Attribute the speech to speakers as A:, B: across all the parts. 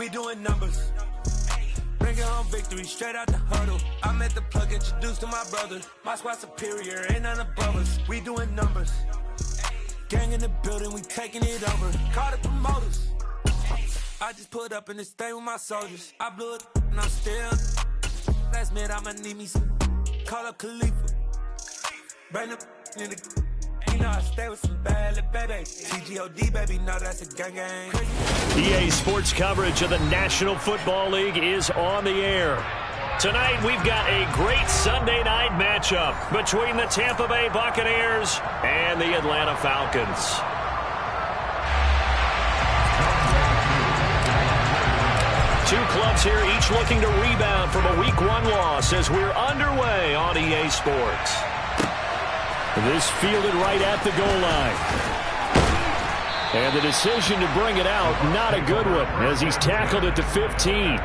A: We doing numbers. Bringing home victory straight out the huddle. I met the plug, introduced to my brothers. My squad superior, ain't none above us. We doing numbers. Gang in the building, we taking it over. Call the promoters. I just put up in this thing with my soldiers. I blew it and I'm still. Last minute I'ma need me some. Call up Khalifa. Bring the in the. You know I stay with some bad little baby. TGOD baby, no that's a gang gang.
B: EA Sports coverage of the National Football League is on the air. Tonight we've got a great Sunday night matchup between the Tampa Bay Buccaneers and the Atlanta Falcons. Two clubs here, each looking to rebound from a Week 1 loss as we're underway on EA Sports. This fielded right at the goal line. And the decision to bring it out, not a good one, as he's tackled at the 15.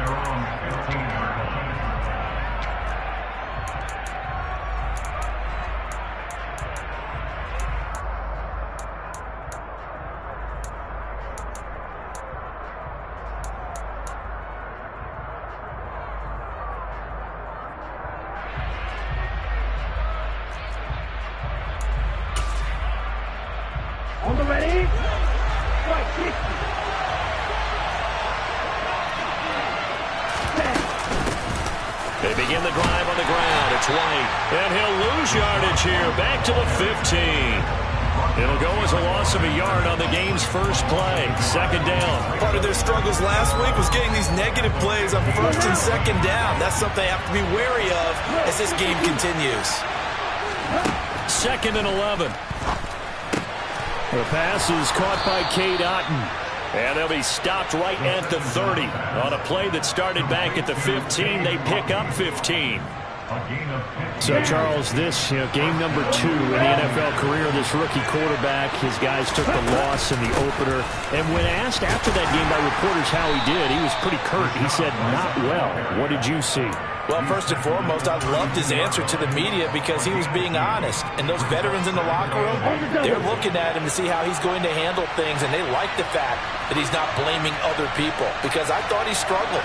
C: On the ready?
B: They begin the drive on the ground. It's White. And he'll lose yardage here. Back to the 15. It'll go as a loss of a yard on the game's first play. Second down.
D: Part of their struggles last week was getting these negative plays on first and second down. That's something they have to be wary of as this game continues.
B: Second and 11. The pass is caught by Cade Otton. And they'll be stopped right at the 30. On a play that started back at the 15, they pick up 15. So, Charles, this game number 2 in the NFL career of this rookie quarterback. His guys took the loss in the opener. And when asked after that game by reporters how he did, he was pretty curt. He said, not well. What did you see?
D: Well, first and foremost, I loved his answer to the media because he was being honest. And those veterans in the locker room, they're looking at him to see how he's going to handle things. And they like the fact that he's not blaming other people because I thought he struggled.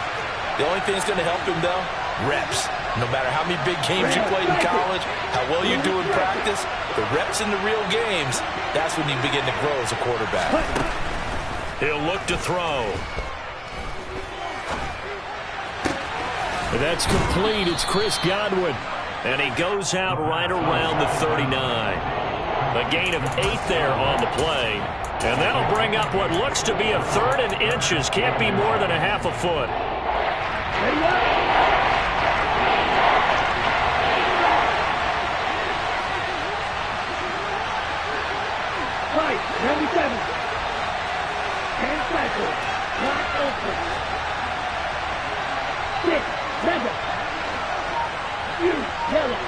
D: The only thing that's going to help him, though, reps. No matter how many big games you played in college, how well you do in practice, the reps in the real games, that's when you begin to grow as a quarterback.
B: He'll look to throw. That's complete. It's Chris Godwin. And he goes out right around the 39. A gain of 8 there on the play. And that'll bring up what looks to be a 3rd and inches. Can't be more than a half a foot.
C: Right, 97. Hand cycle. Lock open. 6, 7. Yellow.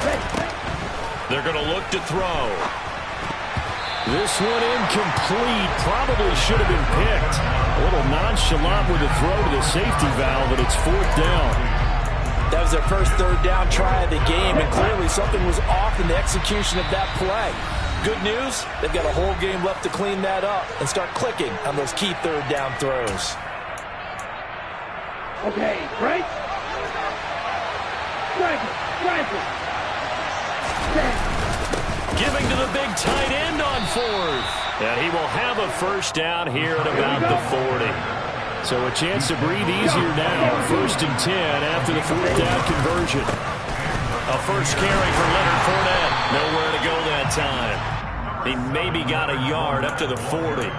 C: Red.
B: They're going to look to throw. This one incomplete. Probably should have been picked. A little nonchalant with a throw to the safety valve, and it's 4th down.
D: That was their first 3rd down try of the game, and clearly something was off in the execution of that play. Good news, they've got a whole game left to clean that up and start clicking on those key 3rd down throws.
C: Okay, right? Striker.
B: Giving to the big tight end on 4th. And he will have a first down here at about the 40. So a chance to breathe easier now. 1st and 10 after the 4th down conversion. A first carry for Leonard Fournette. Nowhere to go that time. He maybe got a yard up to the 40.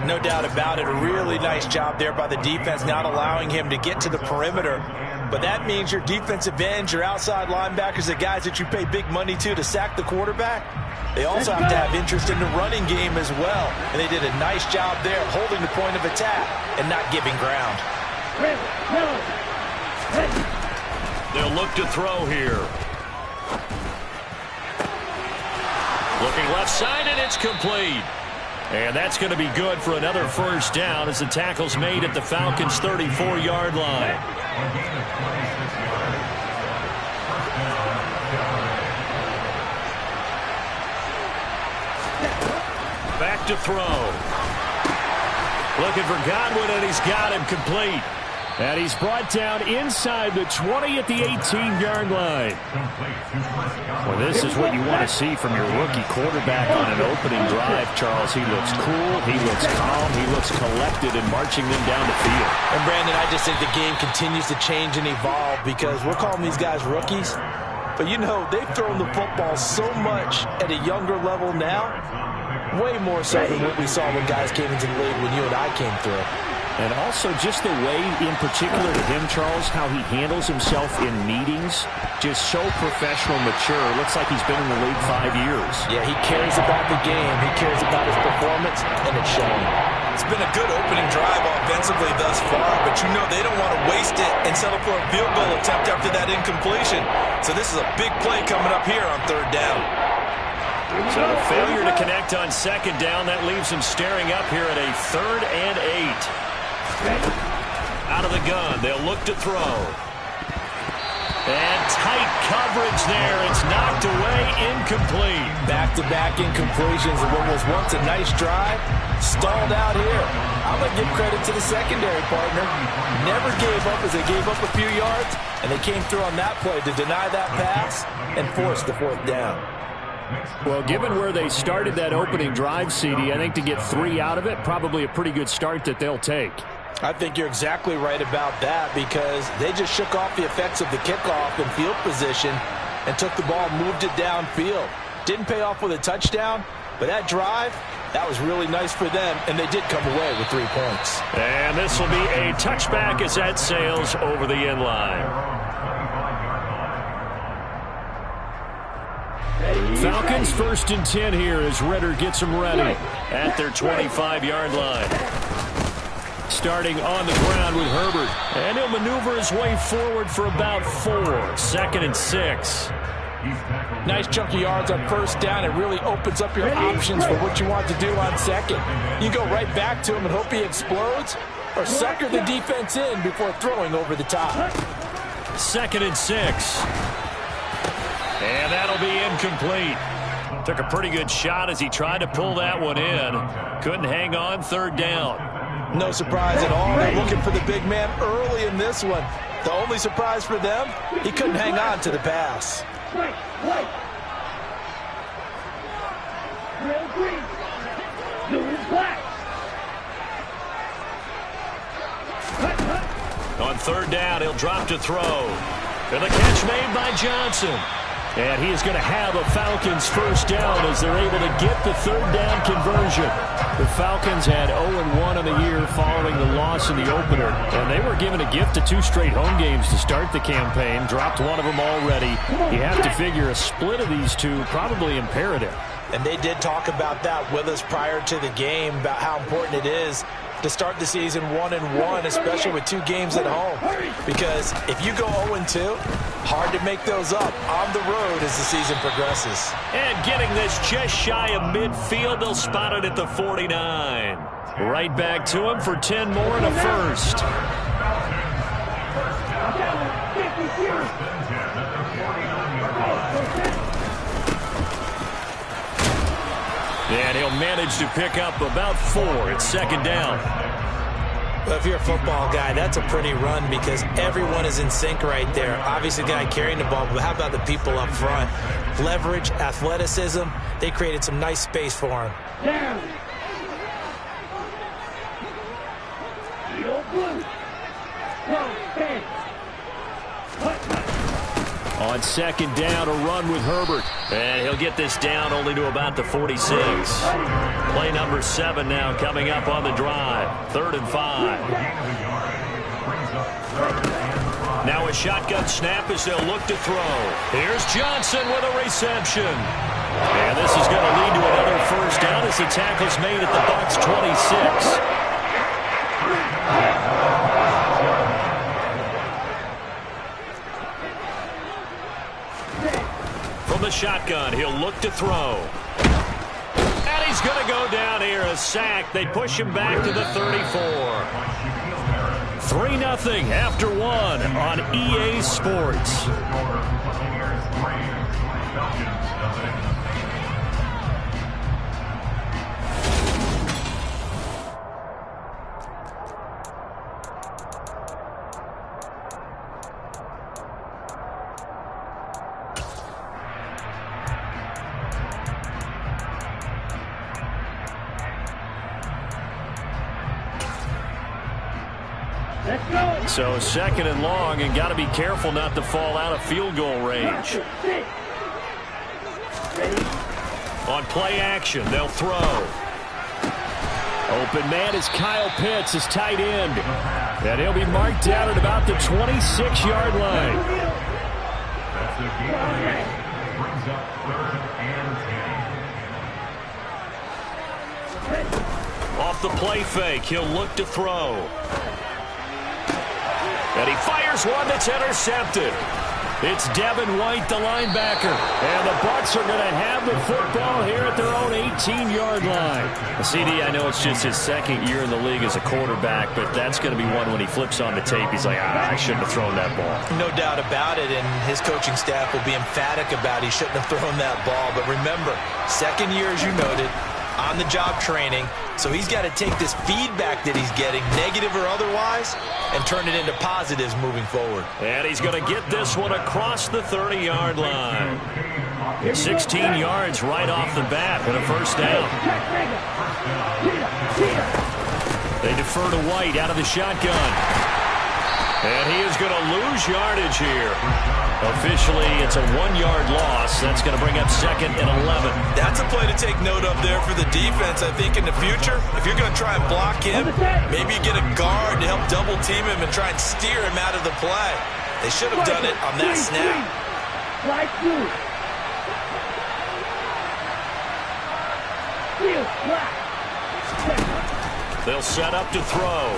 D: No doubt about it. A really nice job there by the defense, not allowing him to get to the perimeter. But that means your defensive ends, your outside linebackers, the guys that you pay big money to sack the quarterback, they also have to have interest in the running game as well. And they did a nice job there holding the point of attack and not giving ground.
B: They'll look to throw here. Looking left side, and it's complete. And that's going to be good for another first down as the tackle's made at the Falcons' 34-yard line. Back to throw. Looking for Godwin, and he's got him complete. And he's brought down inside the 20 at the 18-yard line. Well, this is what you want to see from your rookie quarterback on an opening drive, Charles. He looks cool, he looks calm, he looks collected in marching them down the field.
D: And, Brandon, I just think the game continues to change and evolve because we're calling these guys rookies. But, you know, they've thrown the football so much at a younger level now, way more so than what we saw when guys came into the league when you and I came through.
B: And also just the way, in particular to him, Charles, how he handles himself in meetings, just so professional, mature. Looks like he's been in the league 5 years.
D: Yeah, he cares about the game. He cares about his performance, and it's showing.
E: It's been a good opening drive offensively thus far, but you know they don't want to waste it and settle for a field goal attempt after that incompletion. So this is a big play coming up here on third down.
B: So the failure to connect on second down, that leaves him staring up here at a 3rd and 8. Out of the gun, they'll look to throw. And tight coverage there. It's knocked away, incomplete.
D: Back-to-back incompletions of what was once a nice drive, stalled out here. I'm going to give credit to the secondary partner. Never gave up as they gave up a few yards, and they came through on that play to deny that pass and force the 4th down.
B: Well, given where they started that opening drive, CD, I think to get 3 out of it, probably a pretty good start that they'll take.
D: I think you're exactly right about that because they just shook off the effects of the kickoff and field position and took the ball and moved it downfield. Didn't pay off with a touchdown, but that drive, that was really nice for them, and they did come away with 3 points.
B: And this will be a touchback as that sails over the end line. Falcons 1st and 10 here as Ridder gets them ready at their 25-yard line. Starting on the ground with Herbert. And he'll maneuver his way forward for about 4. 2nd and 6.
D: Nice chunky yards on 1st down. It really opens up your options for what you want to do on 2nd. You go right back to him and hope he explodes, or sucker the defense in before throwing over the top.
B: 2nd and 6. And that'll be incomplete. Took a pretty good shot as he tried to pull that one in. Couldn't hang on 3rd down.
D: No surprise at all. They're looking for the big man early in this one. The only surprise for them, he couldn't hang on to the pass.
B: On 3rd down, he'll drop to throw. And the catch made by Johnson. And he is going to have a Falcons 1st down as they're able to get the 3rd down conversion. The Falcons had 0-1 on the year following the loss in the opener. And they were given a gift of 2 straight home games to start the campaign. Dropped one of them already. You have to figure a split of these 2 probably imperative.
D: And they did talk about that with us prior to the game, about how important it is to start the season 1-1, especially with 2 games at home. Because if you go 0-2, hard to make those up on the road as the season progresses.
B: And getting this just shy of midfield, they'll spot it at the 49. Right back to him for 10 more and a 1st. And he'll manage to pick up about 4 at 2nd down.
D: Well, if you're a football guy, that's a pretty run because everyone is in sync right there. Obviously, the guy carrying the ball, but how about the people up front? Leverage, athleticism, they created some nice space for him.
C: Down.
B: On 2nd down, a run with Herbert. And he'll get this down only to about the 46. Play number 7 now coming up on the drive. 3rd and 5. Now a shotgun snap as they'll look to throw. Here's Johnson with a reception. And this is going to lead to another 1st down as the tackle's made at the Bucs 26. From the shotgun, he'll look to throw. And he's going to go down here, a sack. They push him back to the 34. 3-0 after 1 on EA Sports.
C: Let's go.
B: So second and long, and got to be careful not to fall out of field goal range.
C: Sit. Ready?
B: On play action, they'll throw. Open man is Kyle Pitts, his tight end. And he'll be marked down at about the 26-yard line.
F: That's the game. Brings up 3rd and 10.
B: Off the play fake, he'll look to throw. And he fires one that's intercepted. It's Devin White, the linebacker. And the Bucs are going to have the football here at their own 18-yard line. CD, I know it's just his second year in the league as a quarterback, but that's going to be one when he flips on the tape. He's like, I shouldn't have thrown that ball.
D: No doubt about it, and his coaching staff will be emphatic about he shouldn't have thrown that ball. But remember, second year, as you noted, on-the-job training. So he's got to take this feedback that he's getting, negative or otherwise, and turn it into positives moving forward.
B: And he's going to get this one across the 30-yard line. 16 yards right off the bat with a first down. They defer to White out of the shotgun. And he is going to lose yardage here. Officially, it's a 1-yard loss. That's going to bring up 2nd and 11.
E: That's a play to take note of there for the defense. I think in the future, if you're going to try and block him, maybe you get a guard to help double team him and try and steer him out of the play. They should have done it on that snap.
C: Right through.
B: They'll set up to throw.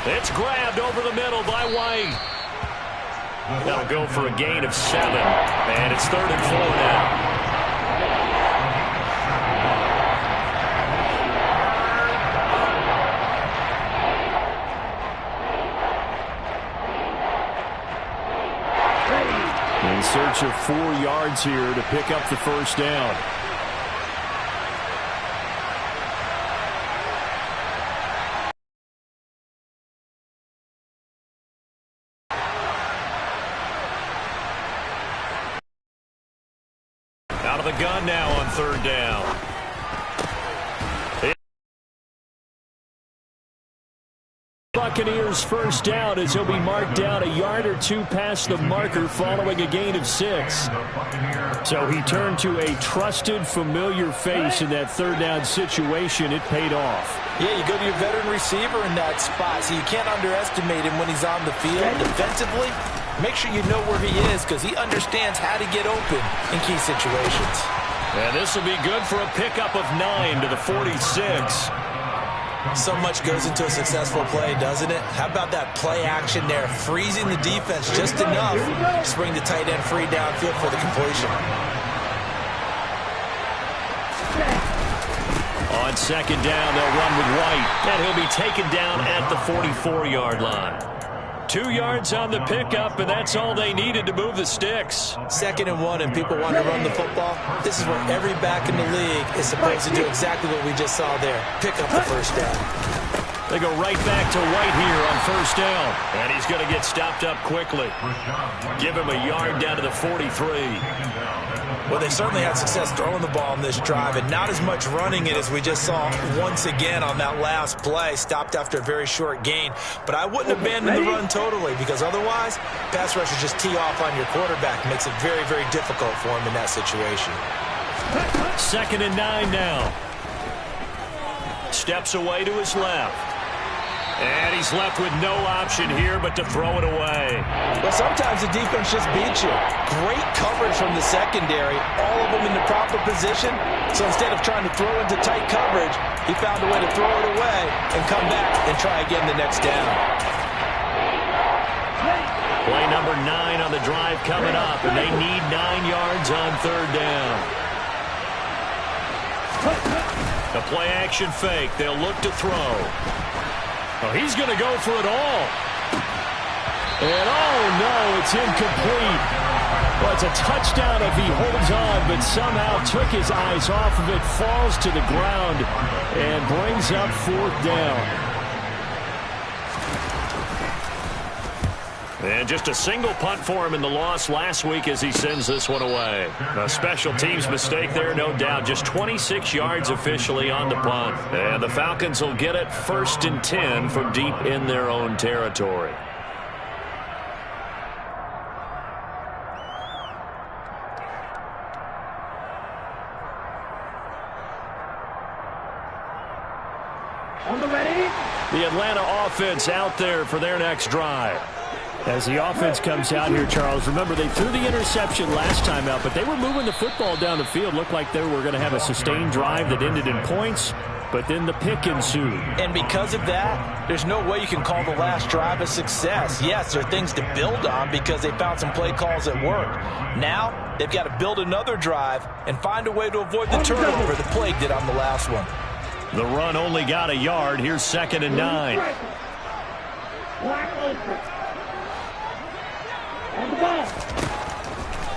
B: It's grabbed over the middle by White. That'll go for a gain of 7. And it's 3rd and 4 now. In search of 4 yards here to pick up the first down. Out of the gun now on 3rd down. Buccaneers first down as he'll be marked down a yard or 2 past the marker following a gain of 6. So he turned to a trusted, familiar face in that 3rd down situation. It paid off.
D: Yeah, you go to your veteran receiver in that spot, so you can't underestimate him when he's on the field. Defensively, make sure you know where he is because he understands how to get open in key situations.
B: And this will be good for a pickup of 9 to the 46.
E: So much goes into a successful play, doesn't it? How about that play action there, freezing the defense just enough to bring the tight end free downfield for the completion.
B: On 2nd down, they'll run with White, and he'll be taken down at the 44-yard line. 2 yards on the pickup, and that's all they needed to move the sticks.
E: 2nd and 1, and people want to run the football. This is where every back in the league is supposed to do exactly what we just saw there. Pick up the first down.
B: They go right back to White here on 1st down. And he's going to get stopped up quickly. Give him a yard down to the 43.
E: Well, they certainly had success throwing the ball on this drive, and not as much running it as we just saw once again on that last play. Stopped after a very short gain. But I wouldn't abandon the run totally, because otherwise, pass rushers just tee off on your quarterback. Makes it very, very difficult for him in that situation.
B: 2nd and 9 now. Steps away to his left. And he's left with no option here but to throw it away.
E: Well, sometimes the defense just beats you. Great coverage from the secondary, all of them in the proper position. So instead of trying to throw into tight coverage, he found a way to throw it away and come back and try again the next down.
B: Play number 9 on the drive coming up, and they need 9 yards on 3rd down. The play action fake. They'll look to throw. Oh, he's going to go for it all. And oh no, it's incomplete. Well, it's a touchdown if he holds on, but somehow took his eyes off of it, falls to the ground, and brings up 4th down. And just a single punt for him in the loss last week as he sends this one away. A special teams mistake there, no doubt. Just 26 yards officially on the punt. And the Falcons will get it 1st and 10 from deep in their own territory.
C: On the ready.
B: The Atlanta offense out there for their next drive.
G: As the offense comes out here, Charles, remember they threw the interception last time out, but they were moving the football down the field. Looked like they were going to have a sustained drive that ended in points, but then the pick ensued.
D: And because of that, there's no way you can call the last drive a success. Yes, there are things to build on because they found some play calls that work. Now, they've got to build another drive and find a way to avoid the turnover the Plague did on the last one.
B: The run only got a yard. Here's 2nd and 9.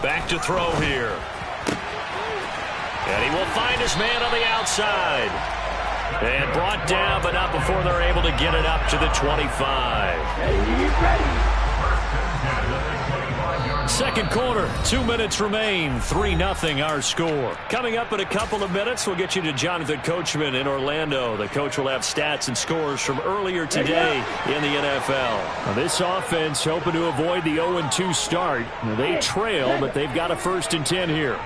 B: Back to throw here. And he will find his man on the outside. And brought down, but not before they're able to get it up to the 25. Second quarter, 2 minutes remain. 3-0 our score. Coming up in a couple of minutes, we'll get you to Jonathan Coachman in Orlando. The coach will have stats and scores from earlier today in the NFL.
G: Now this offense hoping to avoid the 0-2 start. Now they trail, but they've got a 1st and 10 here.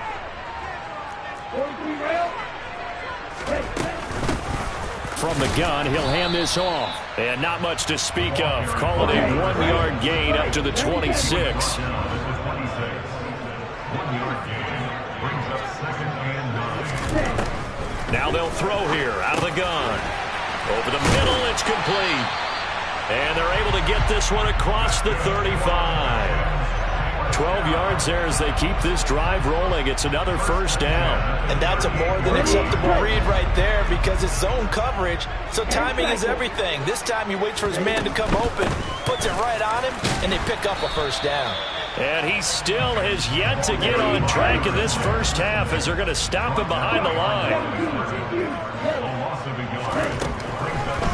B: From the gun, he'll hand this off. And not much to speak of. Call it a 1-yard gain up to the 26. Now they'll throw here out of the gun. Over the middle, it's complete. And they're able to get this one across the 35. 12 yards there as they keep this drive rolling. It's another 1st down.
D: And that's a more than acceptable read right there because it's zone coverage, so timing is everything. This time he waits for his man to come open, puts it right on him, and they pick up a 1st down.
B: And he still has yet to get on track in this first half as they're going to stop him behind the line.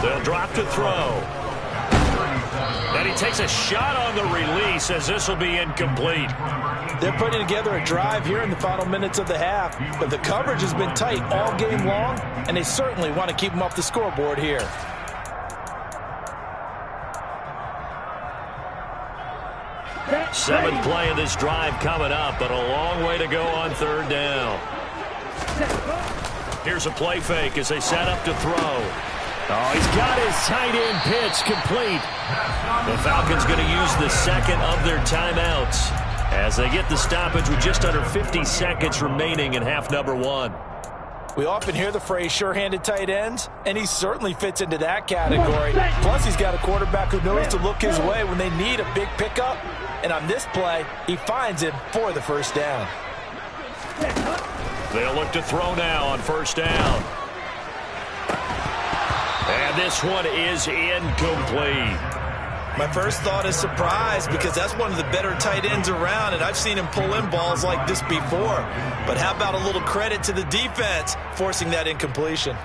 B: They'll drop to throw. And he takes a shot on the release as this will be incomplete.
D: They're putting together a drive here in the final minutes of the half, but the coverage has been tight all game long, and they certainly want to keep them off the scoreboard here.
B: Seventh play of this drive coming up, but a long way to go on 3rd down. Here's a play fake as they set up to throw.
G: Oh, he's got his tight end pitch complete.
B: The Falcons going to use the 2nd of their timeouts as they get the stoppage with just under 50 seconds remaining in half number 1.
D: We often hear the phrase sure-handed tight ends, and he certainly fits into that category. Plus, he's got a quarterback who knows to look his way when they need a big pickup. And on this play, he finds him for the 1st down.
B: They'll look to throw now on 1st down. And this one is incomplete.
E: My first thought is surprise because that's one of the better tight ends around, and I've seen him pull in balls like this before. But how about a little credit to the defense forcing that incompletion?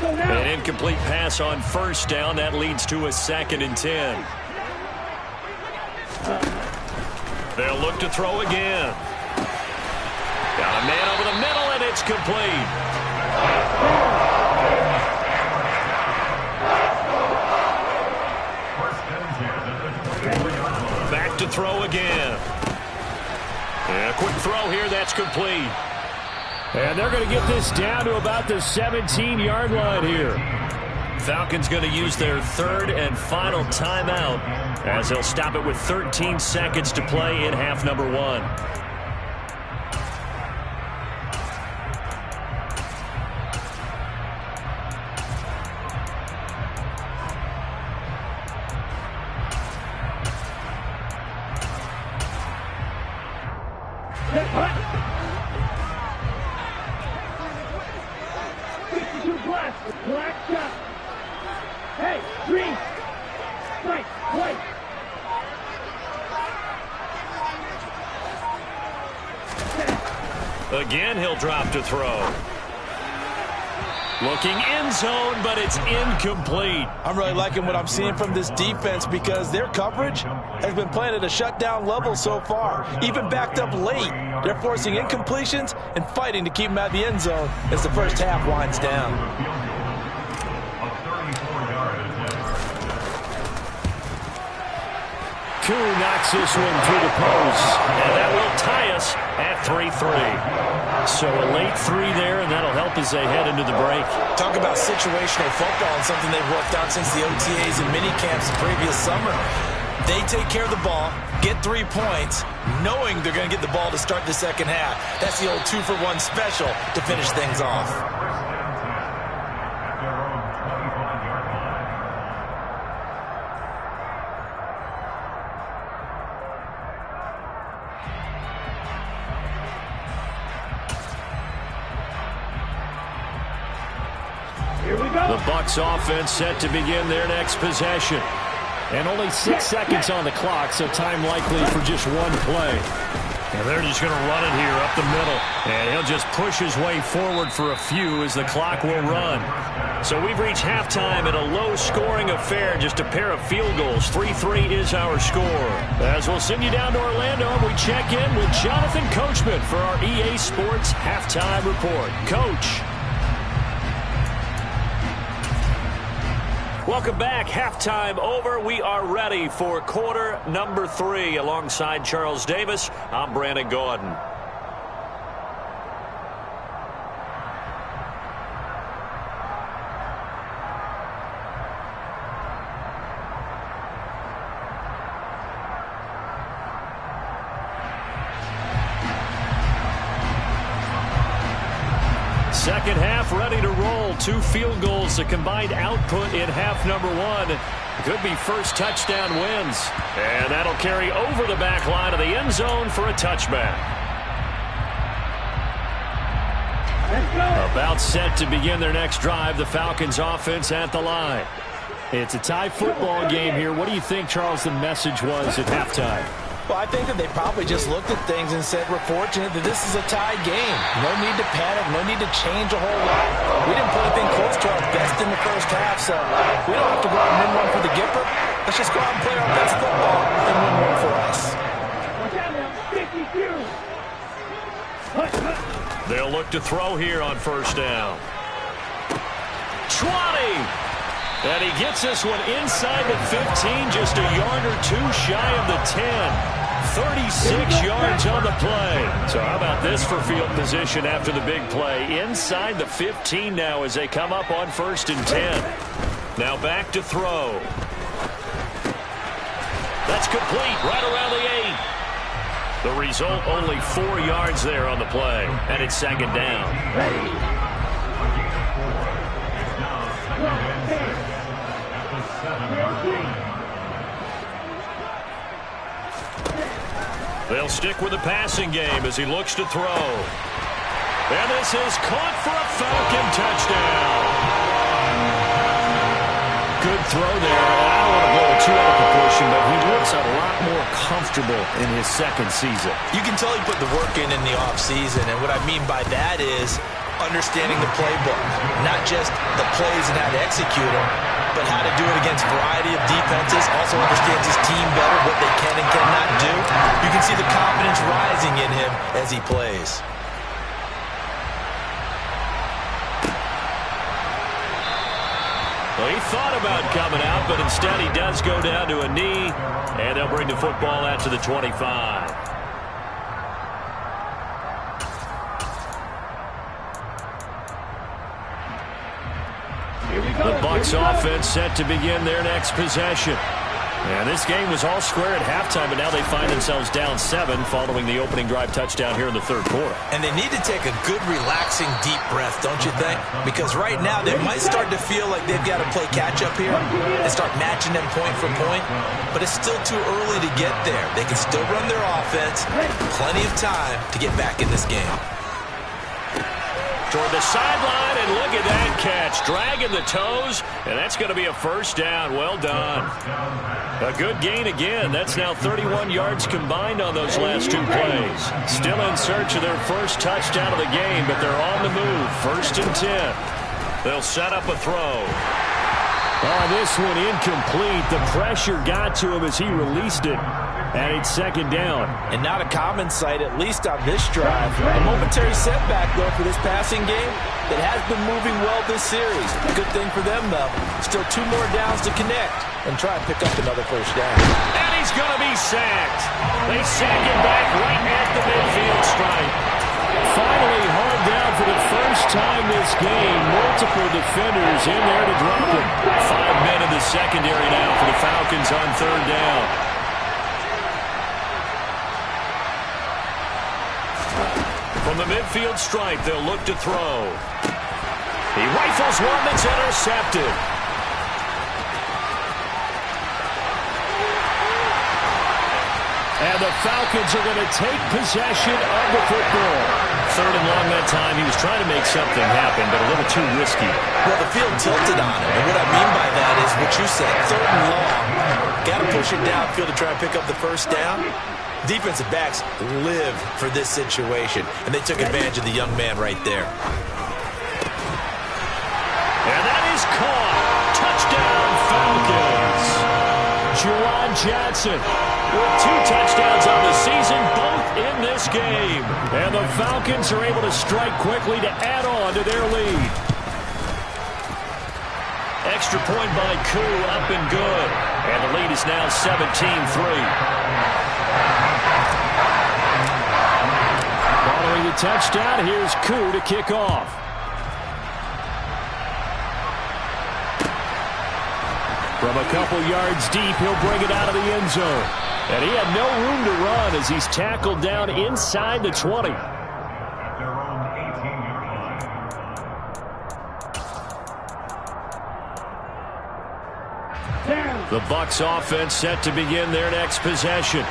B: An incomplete pass on 1st down. That leads to a 2nd and 10. They'll look to throw again. Got a man over the middle, and it's complete. Back to throw again. And a quick throw here. That's complete.
G: And they're going to get this down to about the 17-yard line here.
B: Falcons going to use their 3rd and final timeout as they'll stop it with 13 seconds to play in half number 1.
C: Black shot. Hey, green. Strike, white.
B: Again, he'll drop to throw. Looking end zone, but it's incomplete.
D: I'm really liking what I'm seeing from this defense because their coverage has been playing at a shutdown level so far. Even backed up late, they're forcing incompletions and fighting to keep them out of the end zone as the first half winds down.
B: Koo knocks this one through the post, and that will tie us at 3-3. So a late 3 there, and that'll help as they head into the break.
E: Talk about situational football and something they've worked out since the OTAs and mini camps the previous summer. They take care of the ball, get 3 points, knowing they're going to get the ball to start the second half. That's the old 2-for-1 special to finish things off.
B: The Bucs offense set to begin their next possession.
G: And only 6 seconds on the clock, so time likely for just one play.
B: And they're just going to run it here up the middle. And he'll just push his way forward for a few as the clock will run. So we've reached halftime in a low-scoring affair, just a pair of field goals. 3-3 is our score. As we'll send you down to Orlando, we check in with Jonathan Coachman for our EA Sports Halftime Report. Coach. Welcome back. Halftime over. We are ready for quarter number 3. Alongside Charles Davis, I'm Brandon Gordon. Second half ready to roll. 2 field goals, the combined output in half number 1. Could be first touchdown wins. And that'll carry over the back line of the end zone for a touchback. About set to begin their next drive, the Falcons offense at the line.
G: It's a tie football game here. What do you think, Charles, the message was at halftime?
D: Well, I think that they probably just looked at things and said, we're fortunate that this is a tie game. No need to panic, no need to change a whole lot. We didn't put anything close to our best in the first half, so we don't have to go out and win one for the Gipper. Let's just go out and play our best football and win one for us.
B: They'll look to throw here on first down. 20! And he gets this one inside the 15, just a yard or 2 shy of the 10. 36 yards on the play. So how about this for field position after the big play? Inside the 15 now as they come up on 1st and 10. Now back to throw. That's complete right around the 8. The result, only 4 yards there on the play. And it's 2nd down. They'll stick with the passing game as he looks to throw. And this is caught for a Falcon touchdown. Good throw there. I don't want to blow it too out of proportion, but he looks a lot more comfortable in his 2nd season.
E: You can tell he put the work in the offseason, and what I mean by that is understanding the playbook, not just the plays and how to execute them, but how to do it against a variety of defenses. Also understands his team better, what they can and cannot do. You can see the confidence rising in him as he plays.
B: Well, he thought about coming out, but instead he does go down to a knee, and they'll bring the football out to the 25. The Bucs offense set to begin their next possession. And this game was all square at halftime, but now they find themselves down 7 following the opening drive touchdown here in the 3rd quarter.
E: And they need to take a good, relaxing, deep breath, don't you think? Because right now they might start to feel like they've got to play catch-up here and start matching them point for point. But it's still too early to get there. They can still run their offense. Plenty of time to get back in this game.
B: Toward the sideline, and look at that catch. Dragging the toes, and that's going to be a first down. Well done. A good gain again. That's now 31 yards combined on those last 2 plays. Still in search of their first touchdown of the game, but they're on the move. 1st and 10. They'll set up a throw.
G: Oh, this one incomplete. The pressure got to him as he released it. And it's second down.
D: And not a common sight, at least on this drive. A momentary setback, though, for this passing game that has been moving well this series. Good thing for them, though. Still 2 more downs to connect and try and pick up another first down.
B: And he's going to be sacked. They sack him back right at the midfield stripe.
G: Finally hauled down for the first time this game. Multiple defenders in there to drop him.
B: 5 men in the secondary now for the Falcons on third down. From the midfield stripe, they'll look to throw. He rifles one that's intercepted.
G: And the Falcons are going to take possession of the football.
B: Third and long that time. He was trying to make something happen, but a little too risky.
E: Well, the field tilted on him. And what I mean by that is what you said, third and long. Got to push it downfield to try and pick up the first down. Defensive backs live for this situation, and they took advantage of the young man right there.
B: And that is caught. Touchdown, Falcons.
G: Juwan Johnson
B: with 2 touchdowns on the season, both in this game.
G: And the Falcons are able to strike quickly to add on to their lead.
B: Extra point by Koo, up and good. And the lead is now 17-3.
G: Following the touchdown, here's Koo to kick off. From a couple yards deep, he'll bring it out of the end zone. And he had no room to run as he's tackled down inside the 20.
F: At their own 18-yard line.
G: The Bucs offense set to begin their next possession.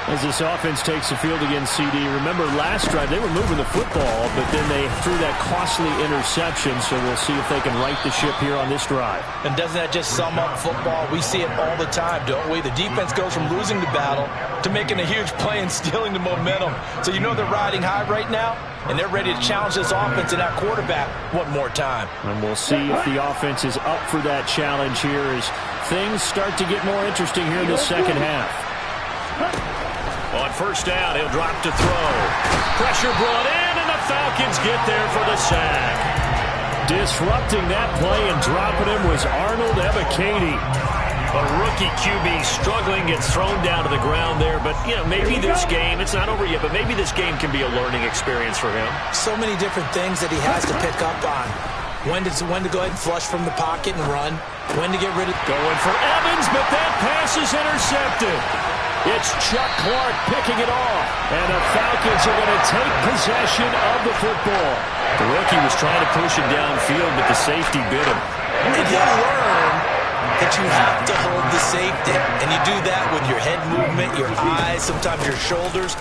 G: As this offense takes the field against CD, remember last drive they were moving the football, but then they threw that costly interception, so we'll see if they can right the ship here on this drive.
D: And doesn't that just sum up football? We see it all the time, don't we? The defense goes from losing the battle to making a huge play and stealing the momentum. So you know they're riding high right now, and they're ready to challenge this offense and that quarterback one more time.
G: And we'll see if the offense is up for that challenge here as things start to get more interesting here in the second half.
B: On first down, he'll drop to throw. Pressure brought in, and the Falcons get there for the sack.
G: Disrupting that play and dropping him was Arnold Ebiketie.
B: A rookie QB struggling, gets thrown down to the ground there. But, you know, maybe this game, it's not over yet, but maybe this game can be a learning experience for him.
E: So many different things that he has to pick up on. When to go ahead and flush from the pocket and run. When to get rid of...
G: Going for Evans, but that pass is intercepted. It's Chuck Clark picking it off. And the Falcons are going to take possession of the football.
B: The rookie was trying to push him downfield, but the safety bit him.
E: And you learn that you have to hold the safety. And you do that with your head movement, your eyes, sometimes your shoulders.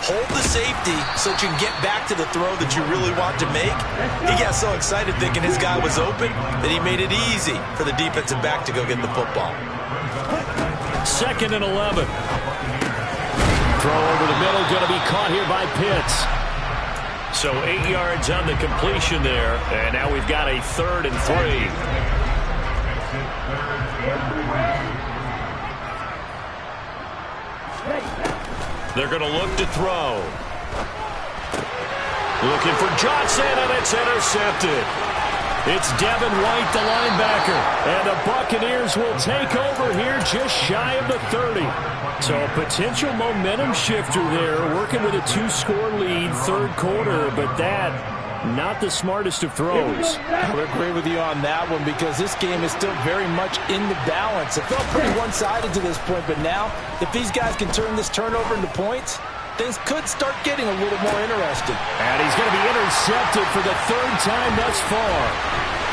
E: Hold the safety so that you can get back to the throw that you really want to make. He got so excited thinking his guy was open that he made it easy for the defensive back to go get the football.
G: 2nd and 11. Throw over the middle, going to be caught here by Pitts.
B: So 8 yards on the completion there, and now we've got a 3rd and 3. They're going to look to throw. Looking for Johnson, and it's intercepted.
G: It's Devin White, the linebacker. And the Buccaneers will take over here just shy of the 30. So a potential momentum shifter there, working with a 2-score lead, 3rd quarter, but that, not the smartest of throws.
D: I would agree with you on that one because this game is still very much in the balance. It felt pretty one-sided to this point, but now, if these guys can turn this turnover into points, things could start getting a little more interesting.
G: And he's going to be intercepted for the 3rd time thus far.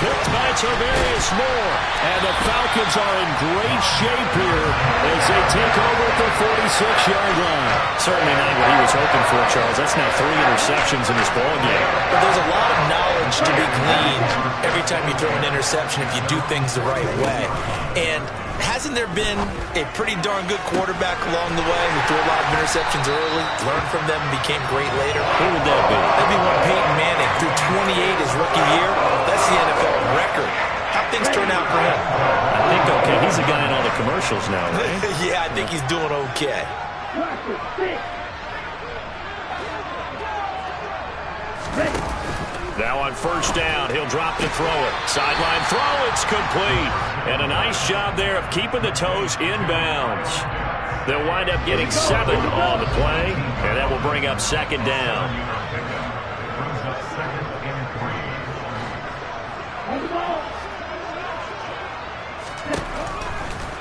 G: Picked by Tarvarius Moore. And the Falcons are in great shape here as they take over at the 46-yard line.
B: Certainly not what he was hoping for, Charles. That's now 3 interceptions in this ballgame.
E: But there's a lot of knowledge to be gleaned every time you throw an interception if you do things the right way. And hasn't there been a pretty darn good quarterback along the way who threw a lot of interceptions early, learned from them, and became great later?
B: Who would that be?
E: That'd be one Peyton Manning. Threw 28 his rookie year. That's the NFL things turn out for him?
B: I think okay. He's a guy in all the commercials now, right?
E: Yeah, I think he's doing okay.
B: Now on first down, he'll drop to throw it. Sideline throw, it's complete. And a nice job there of keeping the toes inbounds. They'll wind up getting 7 on the play, and that will bring up second down.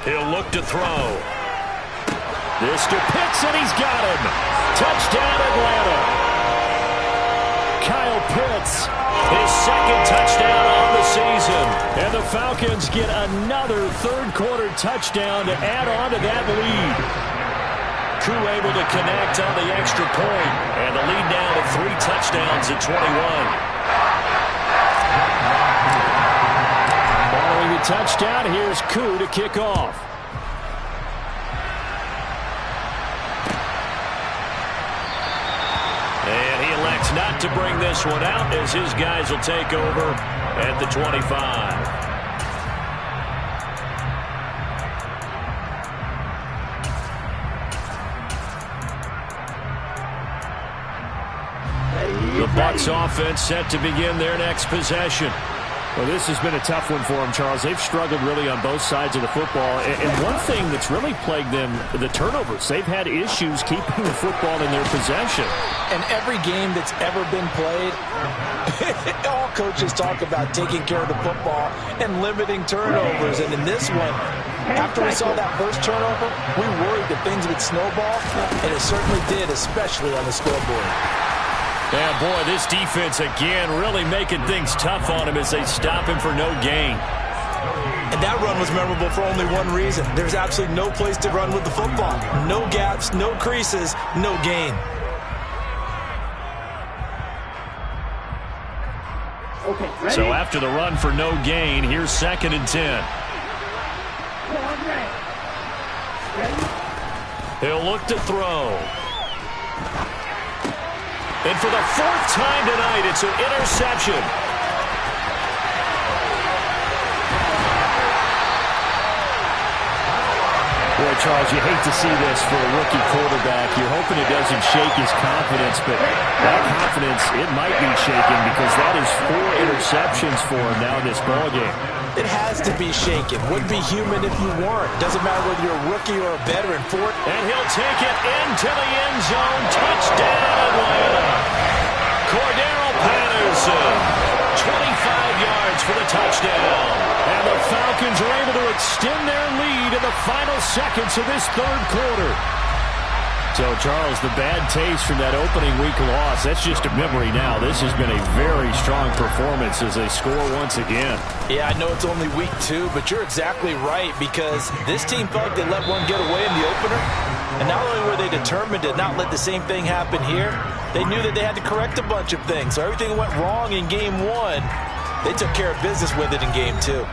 B: He'll look to throw. This to Pitts, and he's got him. Touchdown, Atlanta. Kyle Pitts, his second touchdown on the season. And the Falcons get another third-quarter touchdown to add on to that lead. Koo able to connect on the extra point. And the lead now to 3 touchdowns at 21. Following the touchdown, here's Koo to kick off. And he elects not to bring this one out as his guys will take over at the 25. The Bucs offense set to begin their next possession. Well, this has been a tough one for them, Charles. They've struggled really on both sides of the football. And one thing that's really plagued them, the turnovers. They've had issues keeping the football in their possession.
D: And every game that's ever been played, all coaches talk about taking care of the football and limiting turnovers. And in this one, after we saw that first turnover, we worried that things would snowball, and it certainly did, especially on the scoreboard.
B: Yeah, boy, this defense again really making things tough on him as they stop him for no gain.
E: And that run was memorable for only one reason. There's absolutely no place to run with the football. No gaps, no creases, no gain.
C: Okay,
B: So after the run for no gain, here's 2nd and 10. He'll look to throw. And for the 4th time tonight, it's an interception.
G: Boy, Charles, you hate to see this for a rookie quarterback. You're hoping it doesn't shake his confidence, but that confidence, it might be shaken because that is 4 interceptions for him now in this ballgame.
D: It has to be shaken. Wouldn't be human if you weren't. Doesn't matter whether you're a rookie or a veteran.
B: And he'll take it into the end zone. Touchdown, Atlanta. Cordero Patterson, 25 yards for the touchdown. And the Falcons are able to extend their lead in the final seconds of this 3rd quarter. So, Charles, the bad taste from that opening week loss, that's just a memory now. This has been a very strong performance as they score once again.
D: Yeah, I know it's only week 2, but you're exactly right because this team felt they let one get away in the opener. And not only were they determined to not let the same thing happen here, they knew that they had to correct a bunch of things. So everything went wrong in game 1. They took care of business with it in game 2.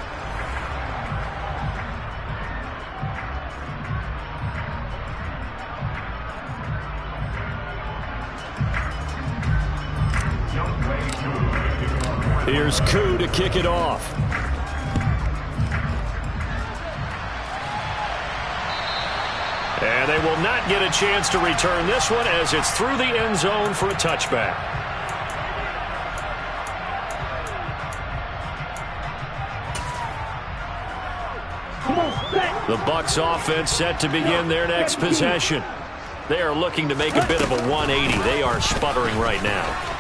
B: Here's Koo to kick it off. And they will not get a chance to return this one as it's through the end zone for a touchback. The Bucs offense set to begin their next possession. They are looking to make a bit of a 180. They are sputtering right now.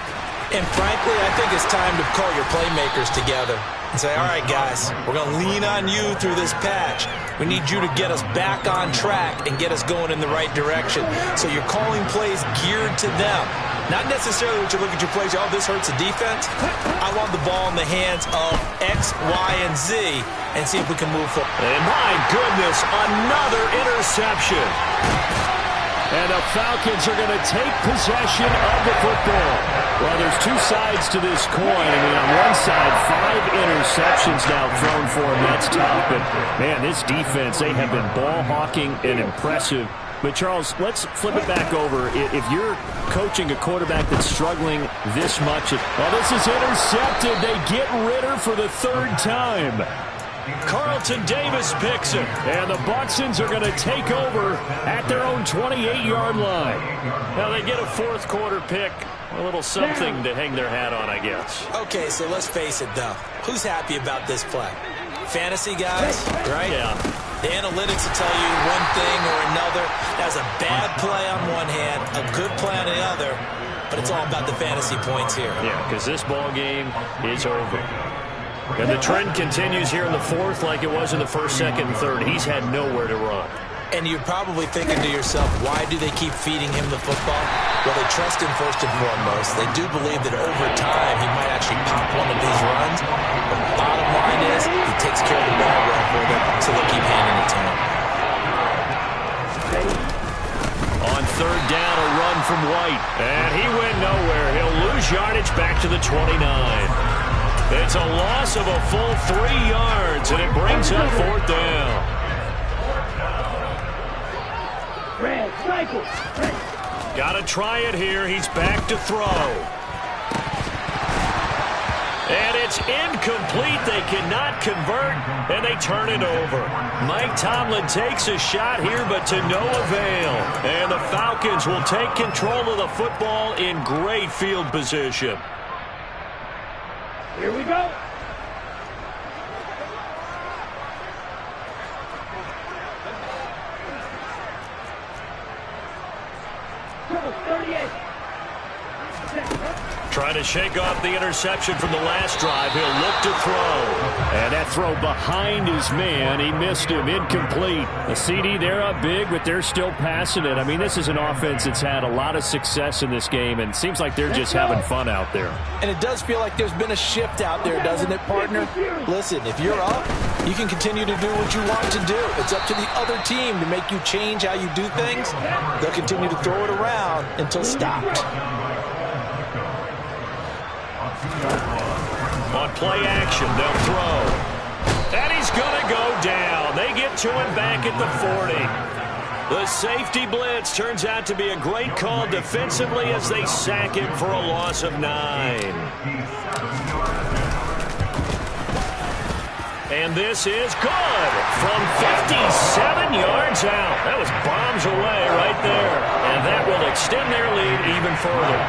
E: And frankly, I think it's time to call your playmakers together and say, all right, guys, we're going to lean on you through this patch. We need you to get us back on track and get us going in the right direction. So you're calling plays geared to them. Not necessarily what you look at your plays, oh, this hurts the defense. I want the ball in the hands of X, Y, and Z and see if we can move forward.
B: And my goodness, another interception. And the Falcons are going to take possession of the football. Well, there's 2 sides to this coin. I mean, on one side, 5 interceptions now thrown for him. That's tough. But, man, this defense, they have been ball hawking and impressive. But, Charles, let's flip it back over. If you're coaching a quarterback that's struggling this much. Well, this is intercepted. They get Ritter for the 3rd time. Carlton Davis picks it.
G: And the Buxtons are going to take over at their own 28-yard line.
B: Now they get a fourth quarter pick. A little something to hang their hat on, I guess.
E: Okay, so let's face it, though. Who's happy about this play? Fantasy guys, right?
B: Yeah.
E: The analytics will tell you one thing or another. That's a bad play on one hand, a good play on the other, but it's all about the fantasy points here.
B: Yeah, because this ball game is over. And the trend continues here in the fourth like it was in the first, second, and third. He's had nowhere to run.
E: And you're probably thinking to yourself, why do they keep feeding him the football? Well, they trust him first and foremost. They do believe that over time he might actually pop one of these runs. But the bottom line is he takes care of the ball well for them, so they keep handing it to him.
B: On third down, a run from White. And he went nowhere. He'll lose yardage back to the 29. It's a loss of a full 3 yards, and it brings up fourth down.
C: Red, cycle.
B: Got to try it here. He's back to throw. And it's incomplete. They cannot convert, and they turn it over. Mike Tomlin takes a shot here, but to no avail. And the Falcons will take control of the football in great field position.
C: Here we go.
B: Trying to shake off the interception from the last drive. He'll look to throw.
G: And that throw behind his man. He missed him. Incomplete. The CD, they're up big, but they're still passing it. I mean, this is an offense that's had a lot of success in this game, and it seems like they're just having fun out there.
D: And it does feel like there's been a shift out there, doesn't it, partner? Listen, if you're up, you can continue to do what you want to do. It's up to the other team to make you change how you do things. They'll continue to throw it around until stopped.
B: On play action, they'll throw. And he's going to go down. They get to him back at the 40. The safety blitz turns out to be a great call defensively as they sack him for a loss of 9. And this is good from 57 yards out. That was bombs away right there. And that will extend their lead even further.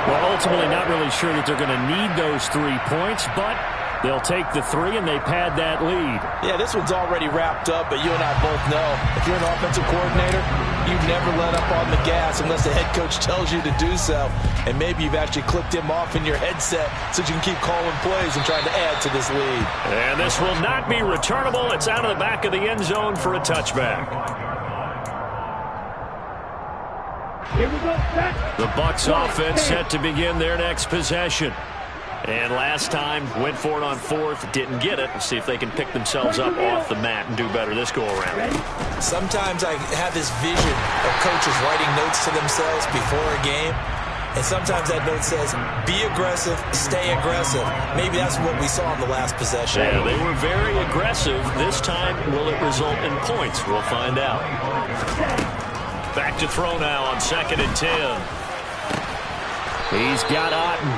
G: Well, ultimately not really sure that they're going to need those 3 points, but they'll take the 3 and they pad that lead.
D: Yeah, this one's already wrapped up, but you and I both know if you're an offensive coordinator, you never let up on the gas unless the head coach tells you to do so. And maybe you've actually clicked him off in your headset so you can keep calling plays and trying to add to this lead.
B: And this will not be returnable. It's out of the back of the end zone for a touchback.
C: Here we go, set.
B: The Bucs offense set to begin their next possession. And last time, went for it on fourth, didn't get it. Let's see if they can pick themselves up off the mat and do better this go-around.
E: Sometimes I have this vision of coaches writing notes to themselves before a game. And sometimes that note says, be aggressive, stay aggressive. Maybe that's what we saw in the last possession.
B: Yeah, they were very aggressive. This time, will it result in points? We'll find out. Back to throw now on 2nd and 10. He's got Otten.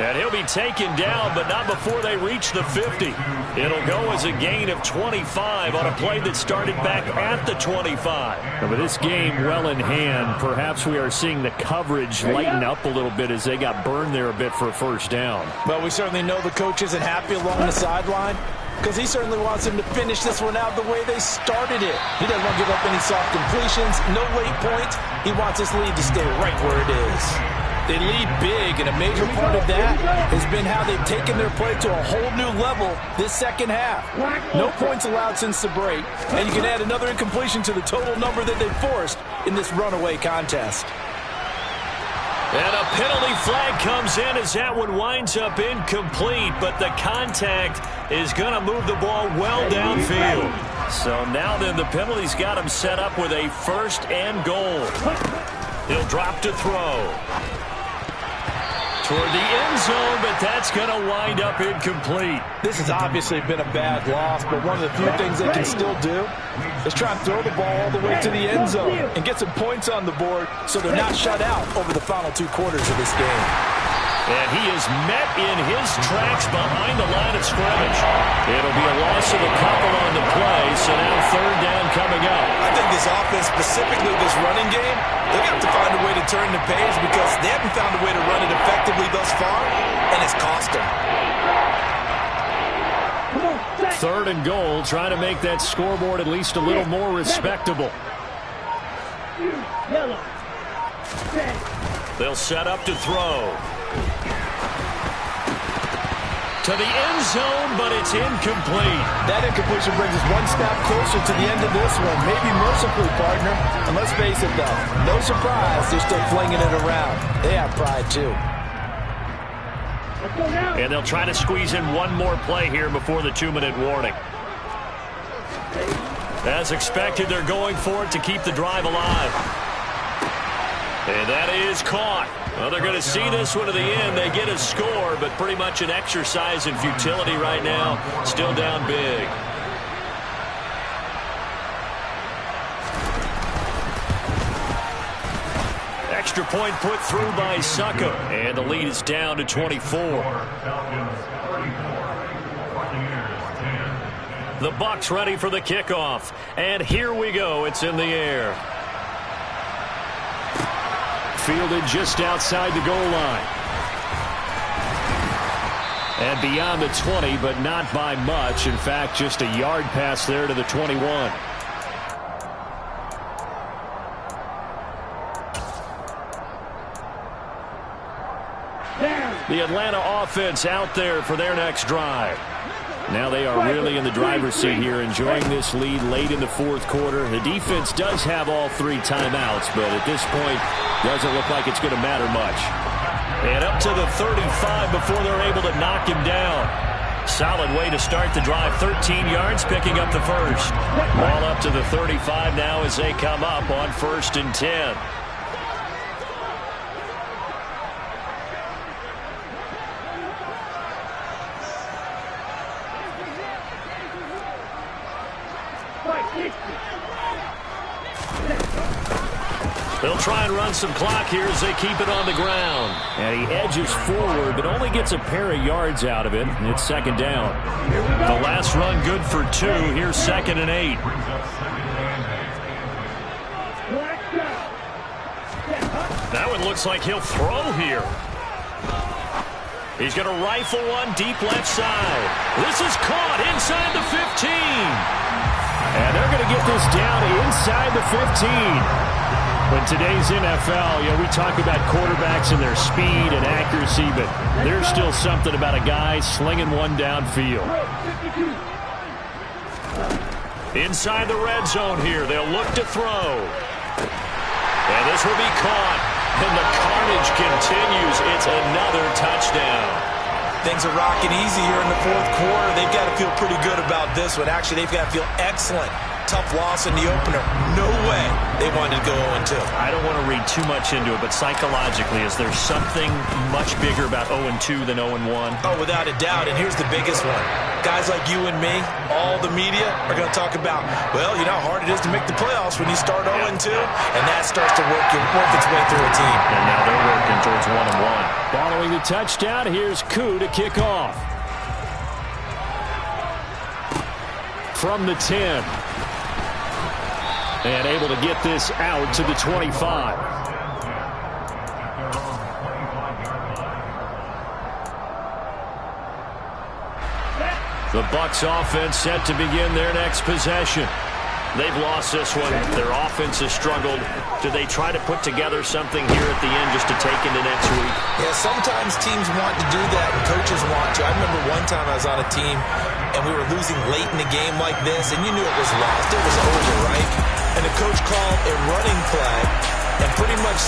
B: And he'll be taken down, but not before they reach the 50. It'll go as a gain of 25 on a play that started back at the 25.
G: With this game well in hand, perhaps we are seeing the coverage lighten up a little bit as they got burned there a bit for a first down.
D: Well, we certainly know the coach isn't happy along the sideline because he certainly wants them to finish this one out the way they started it. He doesn't want to give up any soft completions, no late points. He wants this lead to stay right where it is. They lead big, and a major part of that has been how they've taken their play to a whole new level this second half. No points allowed since the break, and you can add another incompletion to the total number that they forced in this runaway contest.
B: And a penalty flag comes in as that one winds up incomplete, but the contact is going to move the ball well downfield. So now then the penalty's got him set up with a 1st and goal. He'll drop to throw. Toward the end zone, but that's going to wind up incomplete.
D: This has obviously been a bad loss, but one of the few things they can still do is try and throw the ball all the way to the end zone and get some points on the board so they're not shut out over the final 2 quarters of this game.
B: And he is met in his tracks behind the line of scrimmage. It'll be a loss of a couple on the play, so now third down coming up.
E: I think this offense, specifically this running game, they're going to have to find a way to turn the page because they haven't found a way to run it effectively thus far, and it's cost them.
G: Third and goal, trying to make that scoreboard at least a little more respectable.
B: They'll set up to throw. To the end zone, but it's incomplete.
D: That incompletion brings us one step closer to the end of this one. Maybe mercifully, partner. And let's face it, though, no surprise, they're still flinging it around. They have pride, too.
B: And they'll try to squeeze in one more play here before the 2-minute warning. As expected, they're going for it to keep the drive alive. And that is caught. Well, they're going to see this one to the end. They get a score, but pretty much an exercise in futility right now. Still down big. Extra point put through by Succop. And the lead is down to 24. The Bucs ready for the kickoff. And here we go. It's in the air.
G: Fielded just outside the goal line. And beyond the 20, but not by much. In fact, just a yard pass there to the 21. The Atlanta offense out there for their next drive. Now they are really in the driver's seat here, enjoying this lead late in the fourth quarter. The defense does have all 3 timeouts, but at this point, doesn't look like it's going to matter much.
B: And up to the 35 before they're able to knock him down. Solid way to start the drive. 13 yards, picking up the first. Ball up to the 35 now as they come up on 1st and 10. They'll try and run some clock here as they keep it on the ground.
G: And he edges forward, but only gets a pair of yards out of it. And it's second down.
B: The last run good for 2. Here's 2nd and 8. That one looks like he'll throw here. He's going to rifle one deep left side. This is caught inside the 15.
G: And they're going to get this down inside the 15. In today's NFL, we talk about quarterbacks and their speed and accuracy, but there's still something about a guy slinging one downfield.
B: Inside the red zone here, they'll look to throw. And this will be caught. And the carnage continues. It's another touchdown.
E: Things are rocking easy here in the fourth quarter. They've got to feel pretty good about this one. Actually, they've got to feel excellent. Tough loss in the opener. No way they wanted to go 0-2.
B: I don't want to read too much into it, but psychologically, is there something much bigger about 0-2 than 0-1?
E: Oh, without a doubt. And here's the biggest one. Guys like you and me, all the media, are going to talk about, well, you know how hard it is to make the playoffs when you start 0-2, and that starts to work its way through a team.
B: And now they're working towards 1-1.
G: Following the touchdown, here's Koo to kick off. From the 10. And able to get this out to the 25. The Bucs offense set to begin their next possession.
B: They've lost this one. Their offense has struggled. Do they try to put together something here at the end just to take into next week?
E: Yeah, sometimes teams want to do that and coaches want to. I remember one time I was on a team and we were losing late in the game like this, and you knew it was lost. It was over, right? And the coach called a running play and pretty much